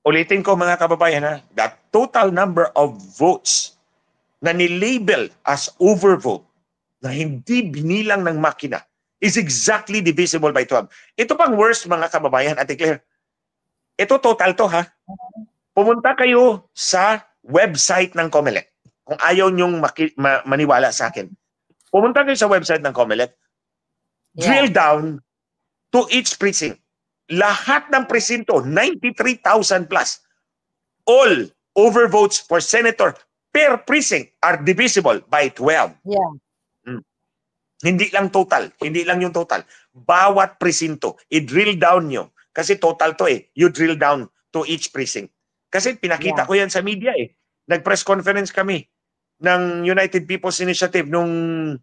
Ulitin ko mga kababayan ha, the total number of votes na nilabel as overvote na hindi binilang ng makina is exactly divisible by 12. Ito pang worst mga kababayan, Ate Claire. Ito total to ha. Pumunta kayo sa website ng COMELEC. Kung ayaw nyong maniwala sa akin. Pumunta kayo sa website ng COMELEC. Drill down to each precinct. Lahat ng presinto, 93,000 plus. All overvotes for senator per precinct are divisible by 12. Yeah. Hindi lang total. Hindi lang yung total. Bawat presinto, i-drill down nyo. Kasi total to eh. You drill down to each precinct. Kasi pinakita ko yan sa media eh. Nag-press conference kami ng United People's Initiative nung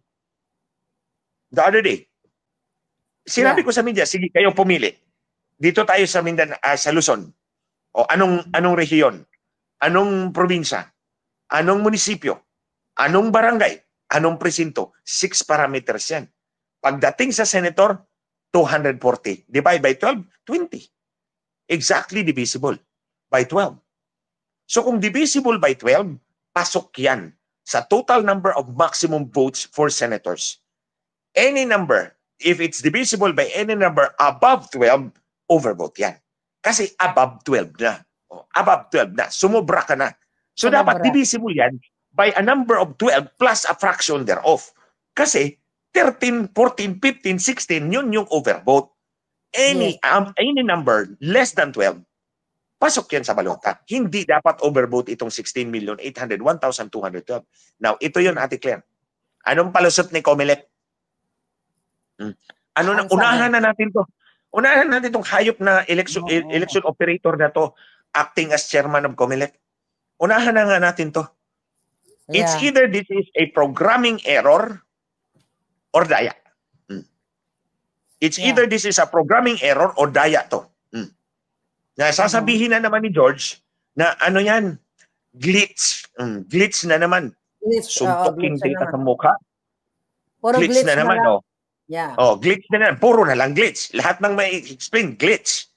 the other day. Sinabi ko sa media, sige kayo pumili. Dito tayo sa Mindanao, sa Luzon. O anong rehiyon? Anong probinsya? Anong munisipyo? Anong barangay? Anong presinto? 6 parameters yan. Pagdating sa senator, 240. Divide by 12, 20. Exactly divisible by 12. So kung divisible by 12, pasok yan sa total number of maximum votes for senators. Any number, if it's divisible by any number above 12, overvote yan. Kasi above 12 na. Above 12 na. Sumobra ka na. So dapat divisible yan by a number of 12 plus a fraction thereof. Kasi 13, 14, 15, 16, yun yung overvote. Any number less than 12, pasok yan sa balota. Hindi dapat overvote itong 16,801,212. Now, ito yun, Ate Claire. Anong palusot ni COMELEC? Unahan na natin to. Unahan natin itong hayop na election operator na to acting as chairman of COMELEC. Unahan na nga natin to. It's either this is a programming error or daya. It's either this is a programming error or daya to. Na sasabihin na naman ni George na ano yan, glitch. Glitch na naman. Suntoking data sa mukha. Glitch na naman. Glitch na naman. Puro na lang glitch. Lahat ng may explain, glitch.